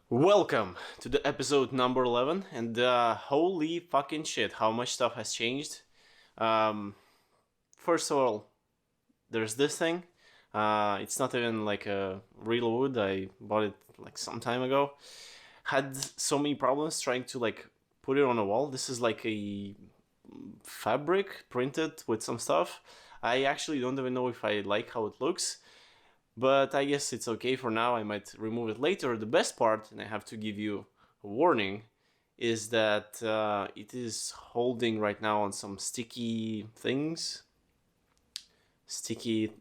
Welcome to the episode number 11, and holy fucking shit, how much stuff has changed. Um, First of all, there's this thing. It's not even like a real wood. I bought it like some time ago. Had so many problems trying to like put it on a wall. This is like a fabric printed with some stuff. I actually don't even know if I like how it looks. But I guess it's okay for now. I might remove it later. The best part, and I have to give you a warning, is that it is holding right now on some sticky things, sticky,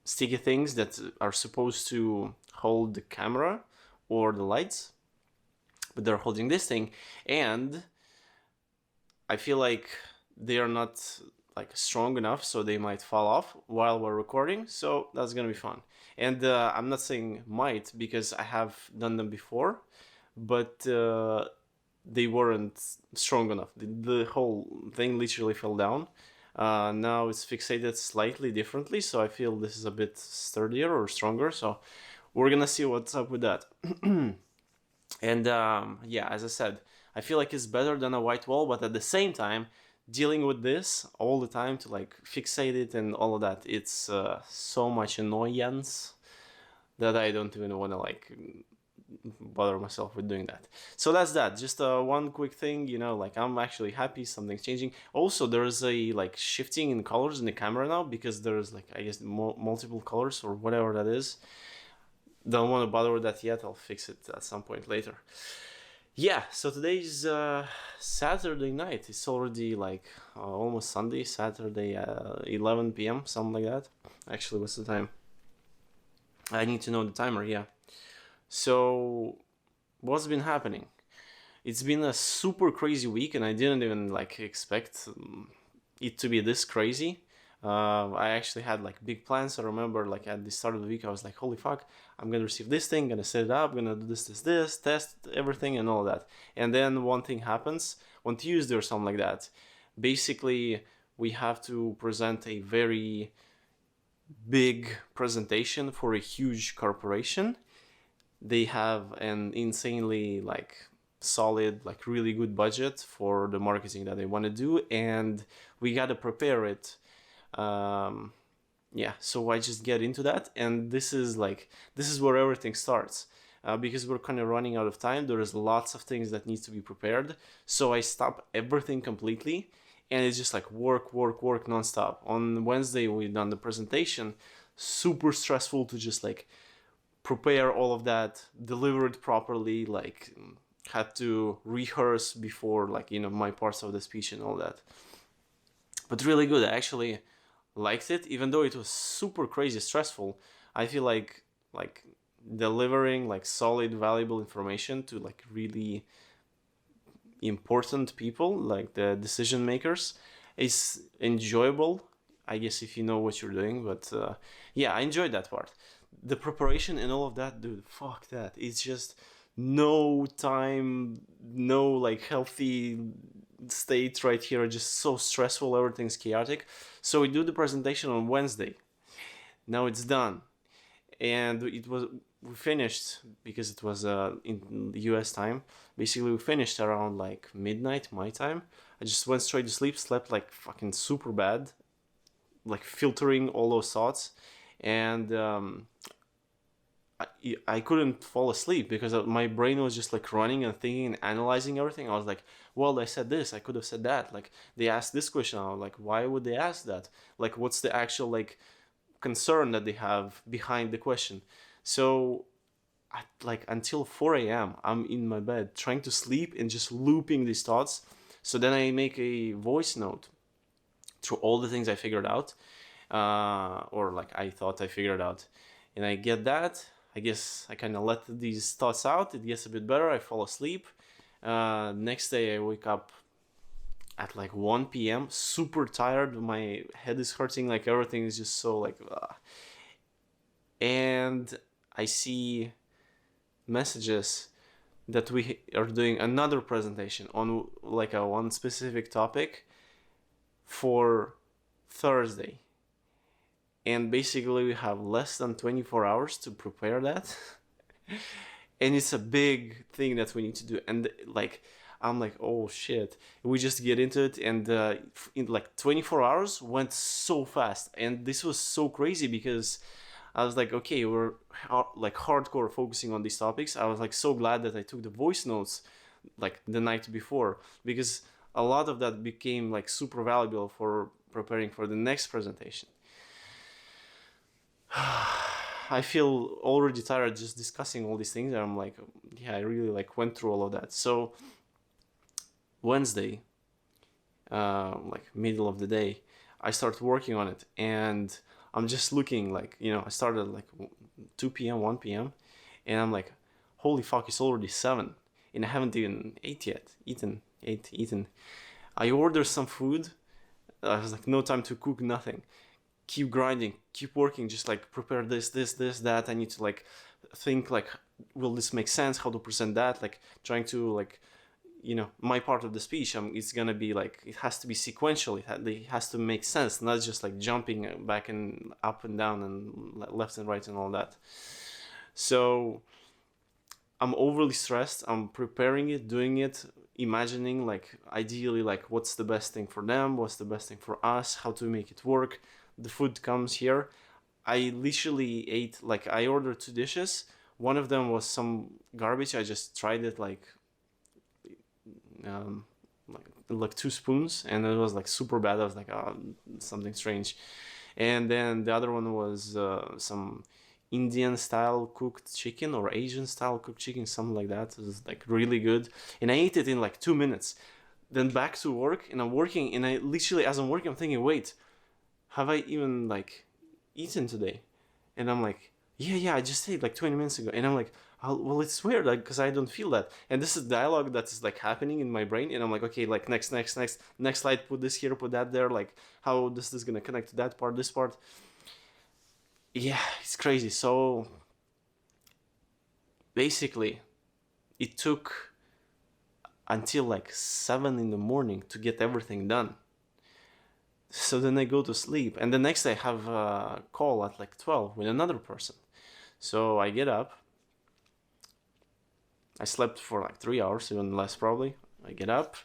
sticky things that are supposed to hold the camera or the lights, but they're holding this thing, and I feel like they are not like strong enough, so they might fall off while we're recording. So that's gonna be fun. And I'm not saying might because I have done them before, but they weren't strong enough. The whole thing literally fell down. Now it's fixated slightly differently, so I feel this is a bit sturdier or stronger. So we're gonna see what's up with that. And yeah, as I said, I feel like it's better than a white wall, but at the same time, dealing with this all the time to like fixate it and all of that, it's so much annoyance that I don't even want to like bother myself with doing that. So that's that. Just one quick thing, like I'm actually happy something's changing. Also, there's a like shifting in colors in the camera now because there's like I guess multiple colors or whatever that is. Don't want to bother with that yet. I'll fix it at some point later. Yeah, so today's Saturday night. It's already like almost Sunday, Saturday, 11 p.m., something like that. Actually, what's the time? I need to know the timer, yeah. So, what's been happening? It's been a super crazy week, and I didn't even like expect it to be this crazy. I actually had like big plans. I remember like at the start of the week, I was like, holy fuck, I'm gonna receive this thing, gonna set it up, gonna do this, test everything and all that. And then one thing happens on Tuesday or something like that. Basically, we have to present a very big presentation for a huge corporation. They have an insanely like solid, like really good budget for the marketing that they want to do, and we gotta prepare it. um, yeah, so I just get into that, and this is where everything starts. Because we're kind of running out of time, there is lots of things that needs to be prepared, so I stop everything completely, and it's just like work nonstop. On Wednesday we done the presentation, super stressful to just like prepare all of that, deliver it properly, like had to rehearse before like my parts of the speech and all that. But really good. I actually liked it, even though it was super crazy stressful. I feel like delivering like solid, valuable information to like really important people, like the decision makers, is enjoyable. I guess if you know what you're doing, but yeah, I enjoyed that part. The preparation and all of that, dude. Fuck that. It's just no time, no like healthy state right here. Just so stressful. Everything's chaotic. So we do the presentation on Wednesday. Now it's done, and we finished because it was in the U.S. time. Basically, we finished around like midnight my time. I just went straight to sleep, slept like fucking super bad, like filtering all those thoughts, and I couldn't fall asleep because my brain was just like running and thinking and analyzing everything. I was like, well, I said this, I could have said that. Like they asked this question, I was like, why would they ask that? Like what's the actual like concern that they have behind the question? So like until 4 a.m. I'm in my bed trying to sleep and just looping these thoughts. So then I make a voice note through all the things I figured out, or like I thought I figured out, and I get that. I guess I kind of let these thoughts out. It gets a bit better. I fall asleep. Next day I wake up at like 1 p.m. super tired. My head is hurting. Like everything is just so like, and I see messages that we are doing another presentation on like a one specific topic for Thursday. And basically we have less than 24 hours to prepare that. and it's a big thing that we need to do. And like, I'm like, oh shit, we just get into it, and in like 24 hours went so fast. And this was so crazy because I was like, okay, we're like hardcore focusing on these topics. I was like so glad that I took the voice notes like the night before, because a lot of that became like super valuable for preparing for the next presentation. I feel already tired just discussing all these things, and I'm like, yeah, I really like went through all of that. So Wednesday, like middle of the day, I start working on it, and I'm just looking like, I started like 2 p.m., 1 p.m., and I'm like, holy fuck, it's already 7, and I haven't even ate yet. Eaten. I ordered some food. I was like, no time to cook, nothing. Keep grinding, keep working, just like prepare this, that. I need to like think like, will this make sense? How to present that? Like trying to like, my part of the speech, it's gonna be like, it has to be sequential. It has to make sense, not just like jumping back and up and down and left and right and all that. So I'm overly stressed. I'm preparing it, doing it, imagining like ideally like what's the best thing for them, what's the best thing for us, how to make it work. The food comes here. I literally ate, like, I ordered 2 dishes. One of them was some garbage. I just tried it um, like 2 spoons, and it was like super bad. I was like, oh, something strange. And then the other one was some Indian style cooked chicken or Asian style cooked chicken, something like that. It was like really good, and I ate it in like 2 minutes. Then back to work, and I'm working, and I literally, as I'm working, I'm thinking, wait, have I even like eaten today? And I'm like, yeah, I just ate like 20 minutes ago. And I'm like, oh, well, it's weird, like, because I don't feel that. And this is dialogue that is like happening in my brain. And I'm like, okay, like next slide, put this here, put that there. Like, how this is gonna connect to that part, this part. Yeah, it's crazy. So basically, it took until like 7 in the morning to get everything done. So then I go to sleep, and the next day I have a call at like 12 with another person. So I get up. I slept for like 3 hours, even less probably. I get up,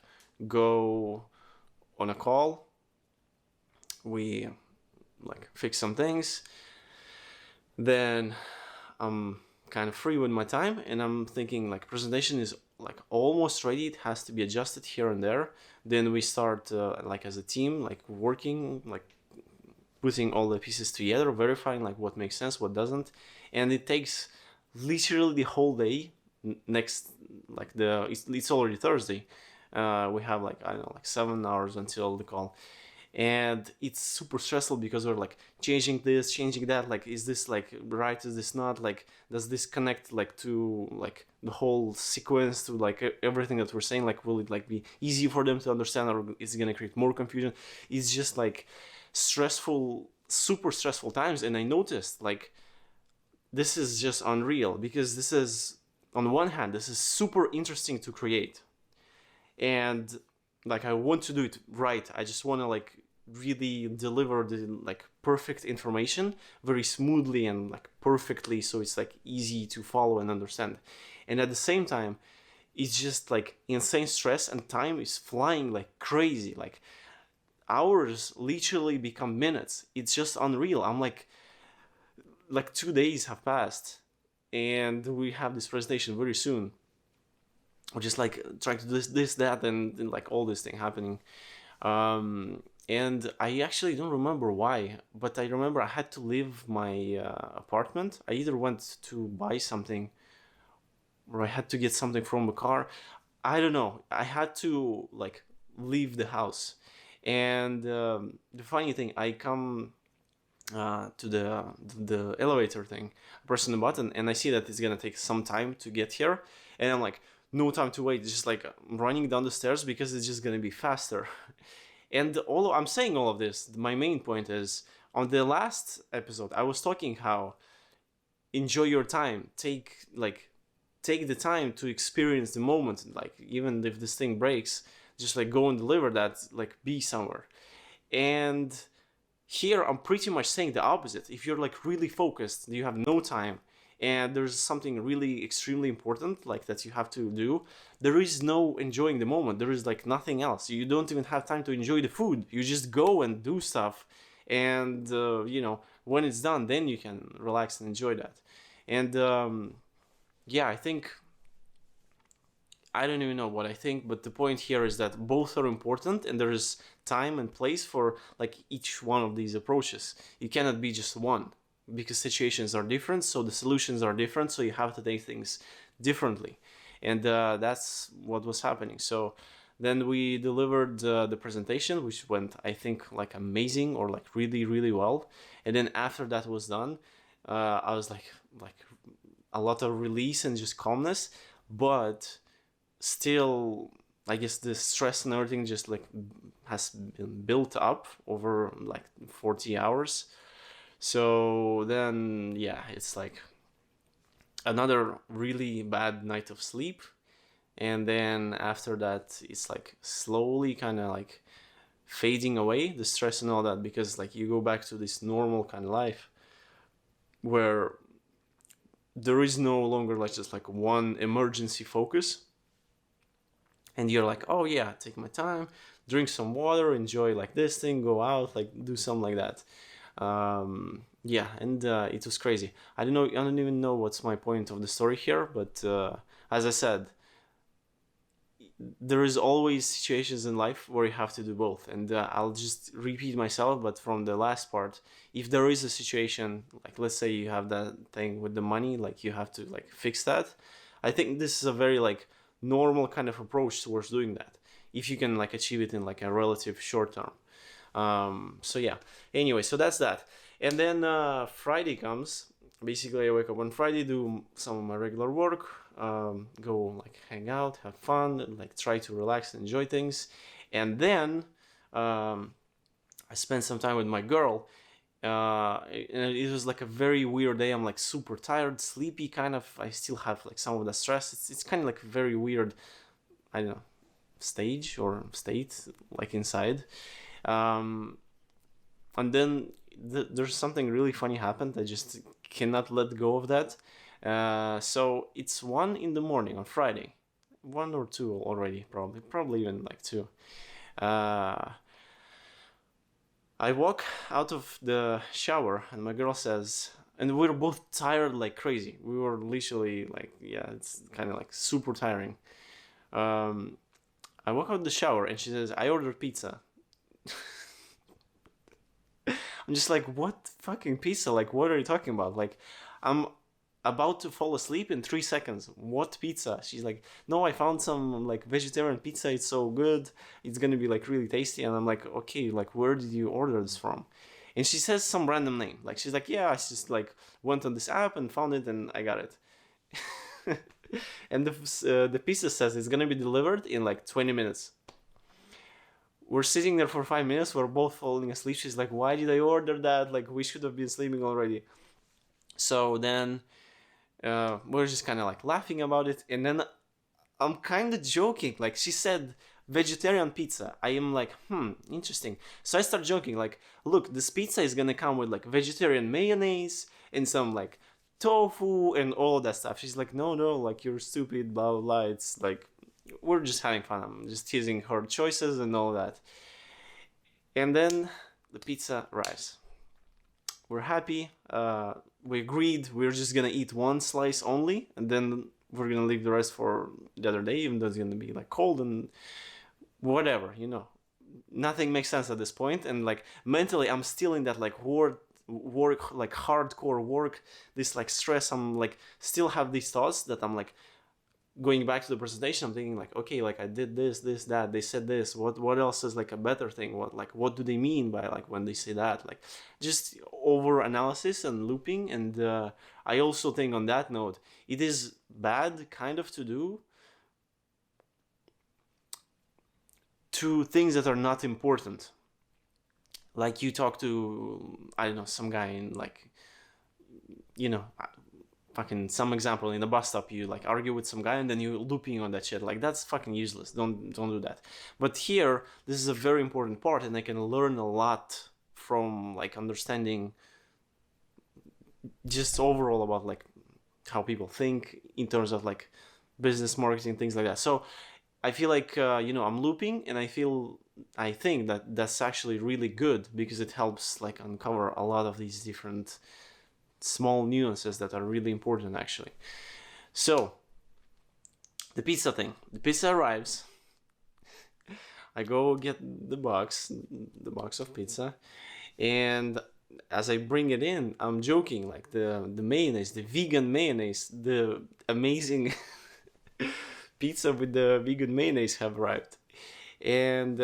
go on a call. We like fix some things. Then I'm kind of free with my time, and I'm thinking like presentation is like almost ready. It has to be adjusted here and there. Then we start like as a team, like working, like putting all the pieces together, verifying like what makes sense, what doesn't, and it takes literally the whole day. Next, like it's already Thursday. We have like, I don't know, like 7 hours until the call, and it's super stressful because we're like changing this, changing that. Like, is this like right? Is this not? Like, does this connect like to like the whole sequence, to like everything that we're saying? Like, will it like be easy for them to understand, or is it gonna create more confusion? It's just like stressful, super stressful times. And I noticed like this is just unreal, because this is, on one hand, this is super interesting to create, and like I want to do it right. I just want to like really deliver the like perfect information very smoothly and like perfectly, so it's like easy to follow and understand. And at the same time, it's just like insane stress, and time is flying like crazy. Like hours literally become minutes. It's just unreal. I'm like 2 days have passed, and we have this presentation very soon. We're just like trying to do this, that, and like all this thing happening. And I actually don't remember why, but I remember I had to leave my apartment. I either went to buy something, or I had to get something from the car. I don't know. I had to like leave the house. And the funny thing, I come to the elevator thing, pressing the button, and I see that it's gonna take some time to get here, and I'm like, no time to wait. It's just like running down the stairs because it's just gonna be faster. And I'm saying all of this. My main point is, on the last episode, I was talking how enjoy your time, take the time to experience the moment. Like, even if this thing breaks, just like go and deliver that. Like, be somewhere. And here I'm pretty much saying the opposite. If you're like really focused, you have no time, and there's something really extremely important like that you have to do, there is no enjoying the moment. There is like nothing else. You don't even have time to enjoy the food. You just go and do stuff, and when it's done, then you can relax and enjoy that. And yeah, I don't even know what I think, but the point here is that both are important, and there is time and place for like each one of these approaches. You cannot be just one, because situations are different, so the solutions are different, so you have to take things differently. And that's what was happening. So then we delivered the presentation, which went, I think, like amazing, or like really, really well. And then after that was done, I was like a lot of release and just calmness, but still, I guess the stress and everything just like has been built up over like 40 hours. So then, yeah, it's like another really bad night of sleep. And then after that, it's like slowly kind of like fading away, the stress and all that, because like you go back to this normal kind of life where there is no longer like just like one emergency focus. And you're like, oh yeah, take my time, drink some water, enjoy like this thing, go out, like do something like that. Yeah, and it was crazy. I don't even know what's my point of the story here, but as I said, there is always situations in life where you have to do both. And I'll just repeat myself, but from the last part, if there is a situation, like let's say you have that thing with the money, like you have to like fix that, I think this is a very like normal kind of approach towards doing that, if you can like achieve it in like a relative short term. So yeah, anyway, so that's that. And then Friday comes. Basically, I wake up on Friday, do some of my regular work, go like hang out, have fun, like try to relax and enjoy things. And then I spent some time with my girl. And it was like a very weird day. I'm like super tired, sleepy, kind of. I still have like some of the stress. It's kind of like very weird, I don't know, stage or state like inside. And then there's something really funny happened. I just cannot let go of that. So it's 1 in the morning on Friday, 1 or 2 already, probably even like 2. I walk out of the shower and my girl says, and we're both tired like crazy. We were literally like, yeah, it's kind of like super tiring. I walk out of the shower and she says, I ordered pizza. I'm just like, what fucking pizza? Like, what are you talking about? Like, I'm about to fall asleep in 3 seconds. What pizza? She's like, no, I found some like vegetarian pizza. It's so good. It's gonna be like really tasty. And I'm like, okay, like, where did you order this from? And she says some random name. Like, she's like, yeah, I just like went on this app and found it and I got it. And the pizza says it's gonna be delivered in like 20 minutes. We're sitting there for 5 minutes. We're both falling asleep. She's like, why did I order that? Like, we should have been sleeping already. So then we're just kind of like laughing about it. And then I'm kind of joking. Like, she said vegetarian pizza. I am like, interesting. So I start joking. Like, look, this pizza is going to come with like vegetarian mayonnaise and some like tofu and all that stuff. She's like, no, like, you're stupid, blah, blah, blah. It's like, we're just having fun. I'm just teasing her choices and all that. And then the pizza arrives. We're happy. We agreed we're just gonna eat one slice only, and then we're gonna leave the rest for the other day, even though it's gonna be like cold and whatever, Nothing makes sense at this point, and like mentally, I'm still in that like work, like hardcore work, this like stress. I'm like still have these thoughts that I'm like going back to the presentation. I'm thinking like, okay, like I did this, that, they said this, what else is like a better thing, what do they mean by like when they say that, like just over analysis and looping. And I also think on that note, it is bad kind of to do to things that are not important. Like you talk to, I don't know, some guy in like, fucking some example in a bus stop, you like argue with some guy and then you looping on that shit. Like, that's fucking useless. Don't do that. But here, this is a very important part, and I can learn a lot from like understanding just overall about like how people think in terms of like business marketing, things like that. So I feel like I'm looping, and I think that that's actually really good because it helps like uncover a lot of these different small nuances that are really important actually. So the pizza thing, the pizza arrives. I go get the box of pizza, and as I bring it in, I'm joking like the mayonnaise, the vegan mayonnaise, the amazing pizza with the vegan mayonnaise have arrived, and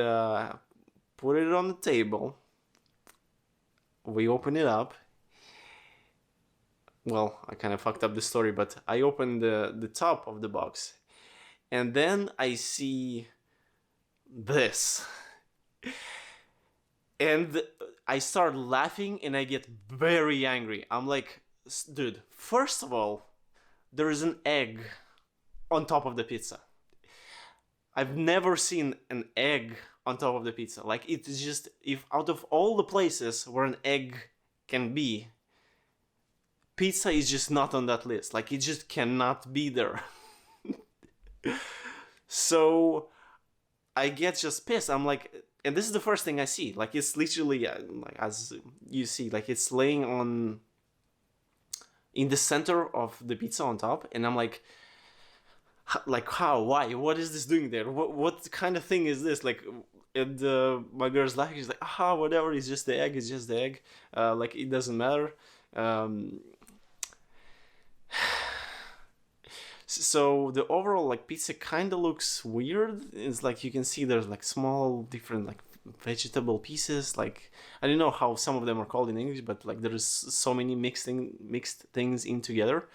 put it on the table. We open it up. Well, I kind of fucked up the story, but I opened the top of the box, and then I see this, and I start laughing, and I get very angry. I'm like, dude, first of all, there is an egg on top of the pizza. I've never seen an egg on top of the pizza. Like, it's just, if out of all the places where an egg can be, pizza is just not on that list. Like, it just cannot be there. So I get just pissed. I'm like, and this is the first thing I see. Like, it's literally, like, as you see, like, it's laying on in the center of the pizza on top, and I'm like how, why, what is this doing there, what kind of thing is this, like. And my girl's laughing, she's like, whatever, it's just the egg, it's just the egg, like, it doesn't matter. So the overall like pizza kind of looks weird. It's like you can see there's like small different like vegetable pieces. Like, I don't know how some of them are called in English, but like there's so many mixed things in together.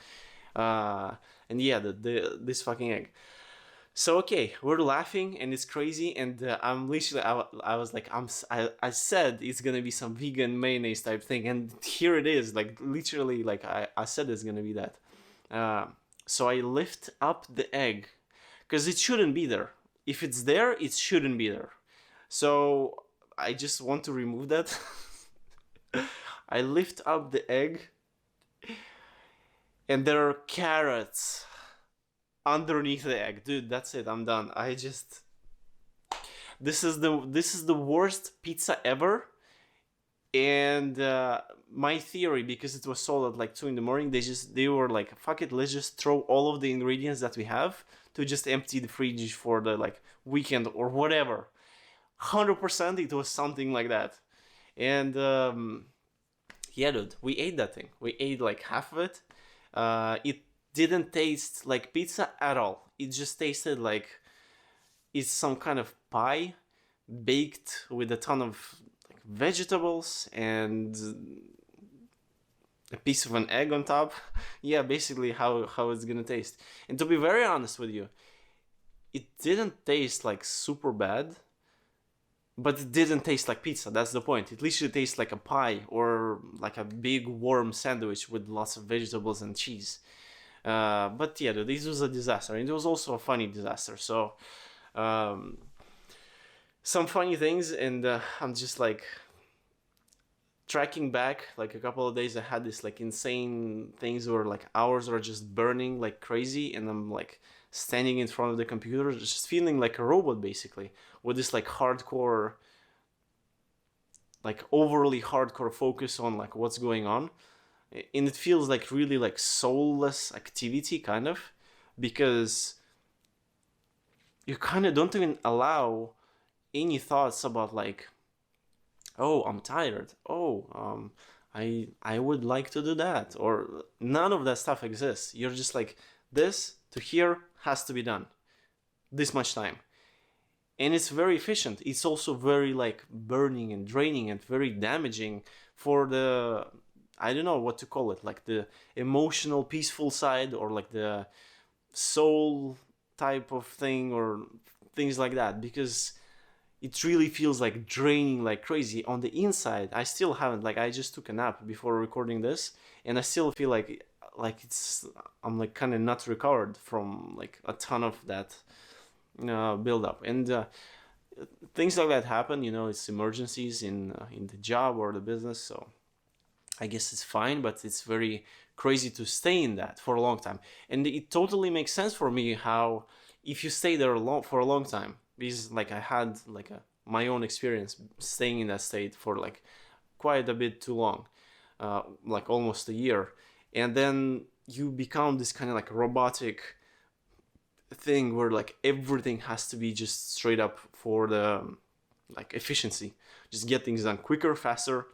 And yeah, this fucking egg. So okay, we're laughing and it's crazy, and I'm literally I was like I said it's gonna be some vegan mayonnaise type thing, and here it is, like literally, like I said it's gonna be that. So I lift up the egg because it shouldn't be there. If it's there, it shouldn't be there. So I just want to remove that. I lift up the egg, and there are carrots underneath the egg. Dude, that's it. I'm done. This is the worst pizza ever. And my theory, because it was sold at like 2 a.m, they were like, fuck it, let's just throw all of the ingredients that we have to just empty the fridge for the like weekend or whatever. 100% it was something like that. And yeah, dude, we ate that thing. We ate like half of it. It didn't taste like pizza at all. It just tasted like it's some kind of pie baked with a ton of like vegetables and a piece of an egg on top. Yeah, basically how it's gonna taste. And to be very honest with you, it didn't taste like super bad, but it didn't taste like pizza. That's the point. It literally tastes like a pie or like a big warm sandwich with lots of vegetables and cheese. But yeah, dude, this was a disaster, and it was also a funny disaster. So some funny things, and I'm just like tracking back like a couple of days. I had this like insane things where like hours are just burning like crazy, and I'm like standing in front of the computer just feeling like a robot basically, with this like hardcore, like overly hardcore focus on like what's going on. And it feels like really like soulless activity kind of, because you kind of don't even allow any thoughts about like, oh, I'm tired, oh, I would like to do that, or none of that stuff exists. You're just like, this to here has to be done this much time, and it's very efficient. It's also very like burning and draining and very damaging for the, I don't know what to call it, like the emotional peaceful side, or like the soul type of thing, or things like that, because it really feels like draining like crazy. On the inside, I still haven't, like, I just took a nap before recording this, and I still feel like it's, I'm like kind of not recovered from like a ton of that build up. And things like that happen, it's emergencies in the job or the business, so I guess it's fine, but it's very crazy to stay in that for a long time. And it totally makes sense for me how if you stay there for a long time, because like I had like my own experience staying in that state for like quite a bit too long, like almost a year, and then you become this kind of like robotic thing where like everything has to be just straight up for the like efficiency, just get things done quicker, faster,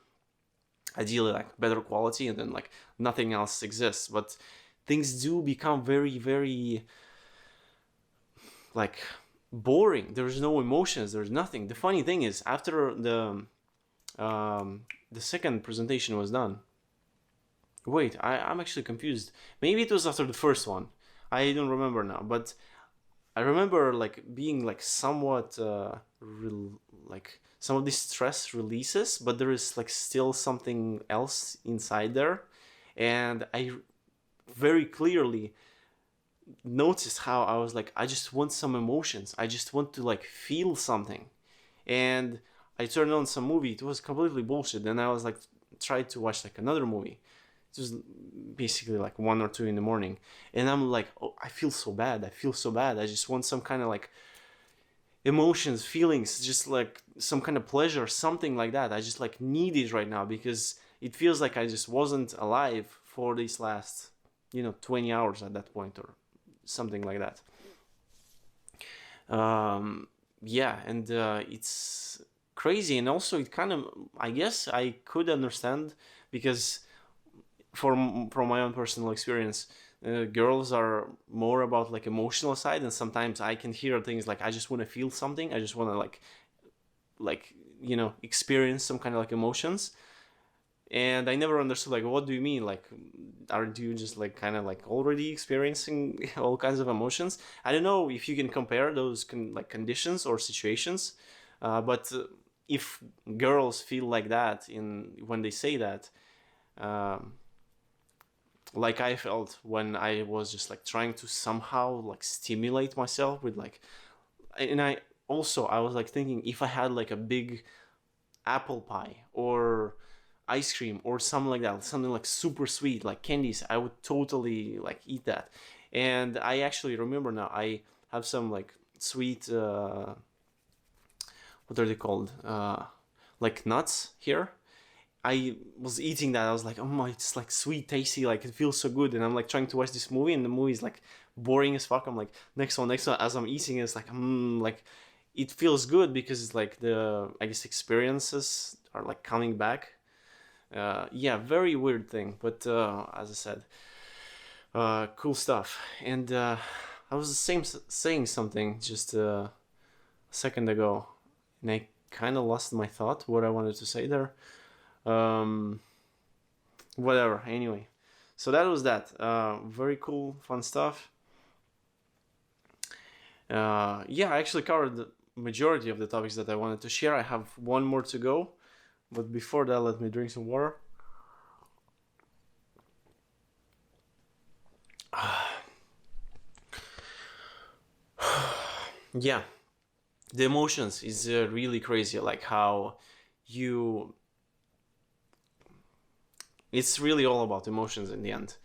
ideally like better quality, and then like nothing else exists. But things do become very, very like boring. There's no emotions, there's nothing. The funny thing is, after the second presentation was done, wait, I'm actually confused. Maybe it was after the first one, I don't remember now, but I remember like being like somewhat like some of these stress releases, but there is like still something else inside there, and I very clearly noticed how I was like, I just want some emotions. I just want to like feel something, and I turned on some movie. It was completely bullshit. Then I was like, tried to watch like another movie. It was basically like 1 or 2 in the morning, and I'm like, oh, I feel so bad. I feel so bad. I just want some kind of like emotions, feelings, just like some kind of pleasure, something like that. I just like need it right now because it feels like I just wasn't alive for these last, 20 hours at that point or something like that. Yeah, and it's crazy, and also it kind of, I guess I could understand because from my own personal experience, girls are more about like emotional side, and sometimes I can hear things like I just want to feel something, I just want to like experience some kind of like emotions, and I never understood like what do you mean, like are you just like kind of like already experiencing all kinds of emotions? I don't know if you can compare those like conditions or situations, but if girls feel like that in when they say that, um, like I felt when I was just like trying to somehow like stimulate myself with like, and I was like thinking if I had like a big apple pie or ice cream or something like that, something like super sweet like candies, I would totally like eat that. And I actually remember now I have some like sweet what are they called, like nuts here. I was eating that. I was like, oh my, it's like sweet, tasty, like it feels so good. And I'm like trying to watch this movie, and the movie is like boring as fuck. I'm like, next one, next one. As I'm eating, it's like it feels good because it's like the, I guess, experiences are like coming back. Yeah, very weird thing, but as I said, cool stuff. And I was saying something just a second ago, and I kind of lost my thought what I wanted to say there. Whatever, anyway, so that was that. Very cool, fun stuff. Yeah, I actually covered the majority of the topics that I wanted to share. I have one more to go, but before that, let me drink some water. Yeah, the emotions is really crazy, like how you, it's really all about emotions in the end.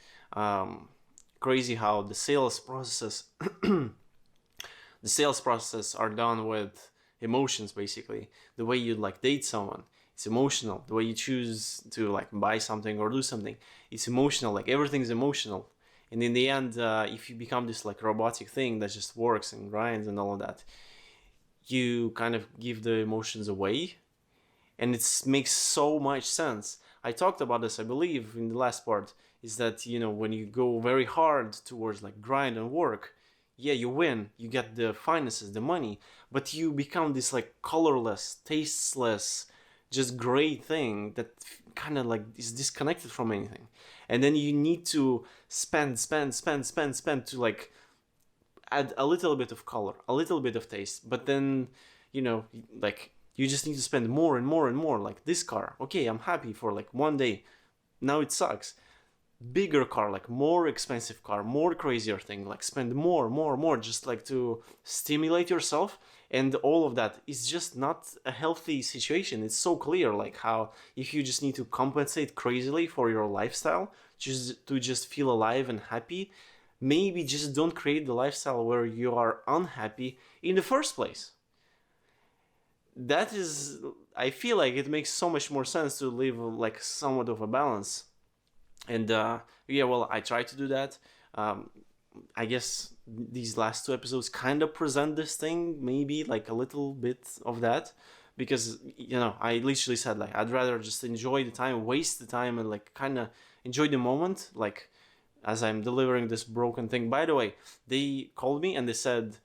Crazy how the sales process the sales process are done with emotions. Basically, the way you like date someone, it's emotional. The way you choose to like buy something or do something, it's emotional. Like everything's emotional. And in the end, if you become this like robotic thing that just works and grinds and all of that, you kind of give the emotions away, and it makes so much sense. I talked about this, I believe, in the last part, is that, when you go very hard towards like grind and work, yeah, you win, you get the finances, the money, but you become this like colorless, tasteless, just gray thing that kind of like is disconnected from anything. And then you need to spend to like add a little bit of color, a little bit of taste, but then, like you just need to spend more and more and more. Like this car, okay, I'm happy for like one day, now it sucks. Bigger car, like more expensive car, more crazier thing, like spend more, just like to stimulate yourself. and all of that is just not a healthy situation. It's so clear, like how if you just need to compensate crazily for your lifestyle just to just feel alive and happy, maybe just don't create the lifestyle where you are unhappy in the first place. That is, I feel like it makes so much more sense to live like somewhat of a balance. And yeah, well, I try to do that. I guess these last two episodes kind of present this thing, maybe like a little bit of that, because I literally said like I'd rather just enjoy the time, waste the time, and like kind of enjoy the moment, like as I'm delivering this broken thing. By the way, they called me and they said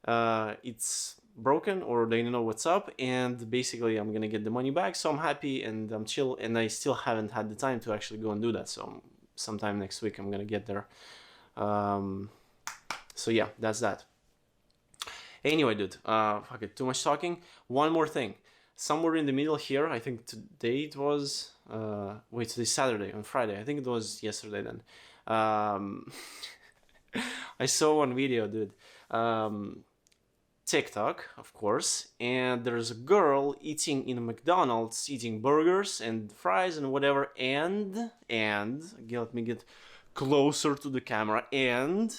it's broken or they don't know what's up, and basically I'm gonna get the money back, so I'm happy and I'm chill, and I still haven't had the time to actually go and do that, so sometime next week I'm gonna get there. So yeah, that's that. Anyway, dude, fuck it, too much talking. One more thing, somewhere in the middle here, I think today it was wait, today's Saturday, on Friday, I think it was yesterday then. I saw one video, dude. TikTok, of course, and there's a girl eating in a McDonald's, eating burgers and fries and whatever, and let me get closer to the camera, and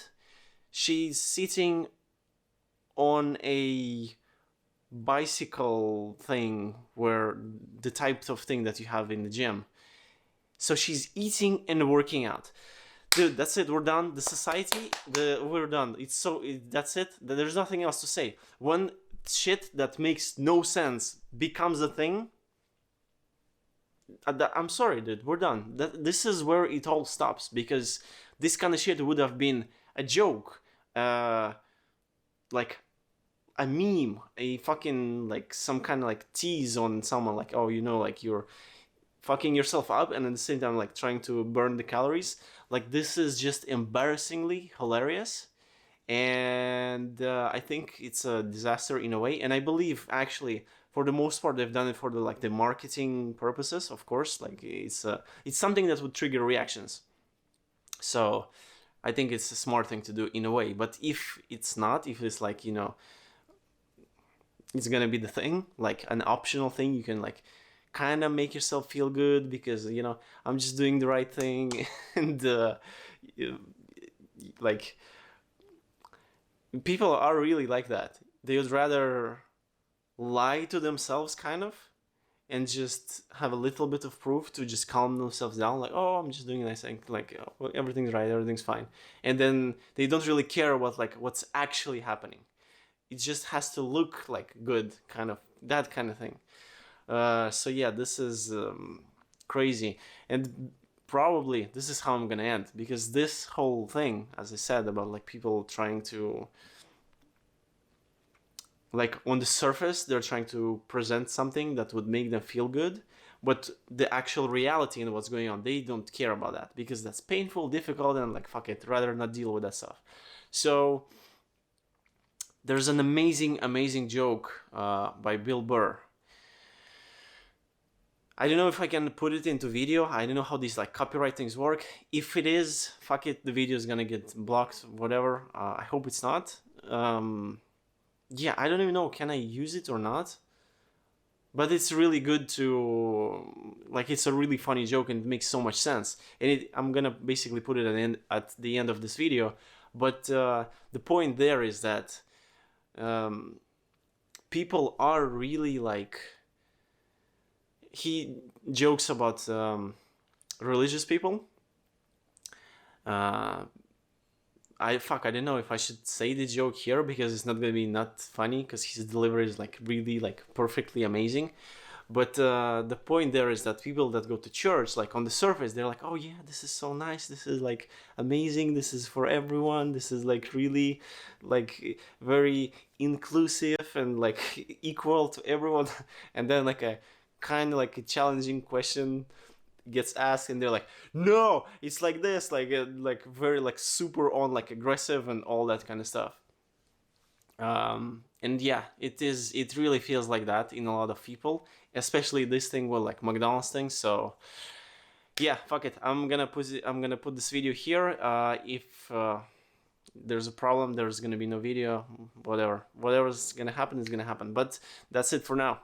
she's sitting on a bicycle thing, where the type of thing that you have in the gym. So she's eating and working out. Dude, that's it. We're done. The society, we're done. That's it. There's nothing else to say. When shit that makes no sense becomes a thing, I'm sorry, dude. We're done. This is where it all stops, because this kind of shit would have been a joke, like a meme, a fucking like some kind of like tease on someone, like, oh, like you're fucking yourself up and at the same time like trying to burn the calories. Like, this is just embarrassingly hilarious, and I think it's a disaster in a way. And I believe actually for the most part they've done it for the marketing purposes, of course. Like, it's something that would trigger reactions, so I think it's a smart thing to do in a way. But if it's not, if it's like, it's gonna be the thing, like an optional thing, you can like kind of make yourself feel good because I'm just doing the right thing, and like, people are really like that. They would rather lie to themselves, kind of, and just have a little bit of proof to just calm themselves down, like, oh, I'm just doing a nice thing, like, oh, everything's right, everything's fine, and then they don't really care about like what's actually happening. It just has to look like good, kind of, that kind of thing. So yeah, this is crazy, and probably this is how I'm gonna end, because this whole thing, as I said, about like people trying to, like, on the surface they're trying to present something that would make them feel good, but the actual reality and what's going on, they don't care about that, because that's painful, difficult, and like, fuck it, rather not deal with that stuff. So there's an amazing joke by Bill Burr. I don't know if I can put it into video. I don't know how these like copyright things work. If it is, fuck it, the video is gonna get blocked, whatever. I hope it's not. Yeah, I don't even know, can I use it or not? But it's really good to, like, it's a really funny joke and it makes so much sense. And I'm gonna basically put it at the end of this video. But the point there is that people are really like, he jokes about religious people. I don't know if I should say the joke here, because it's not gonna be not funny, because his delivery is like really like perfectly amazing. But the point there is that people that go to church, like on the surface, they're like, oh yeah, this is so nice, this is like amazing, this is for everyone, this is like really like very inclusive and like equal to everyone. And then like a kind of like a challenging question gets asked, and they're like, no, it's like this, like very like super on, like aggressive and all that kind of stuff. And yeah, it really feels like that in a lot of people, especially this thing with like McDonald's thing. So yeah, fuck it, I'm gonna put this video here. If there's a problem, there's gonna be no video, whatever's gonna happen is gonna happen. But that's it for now.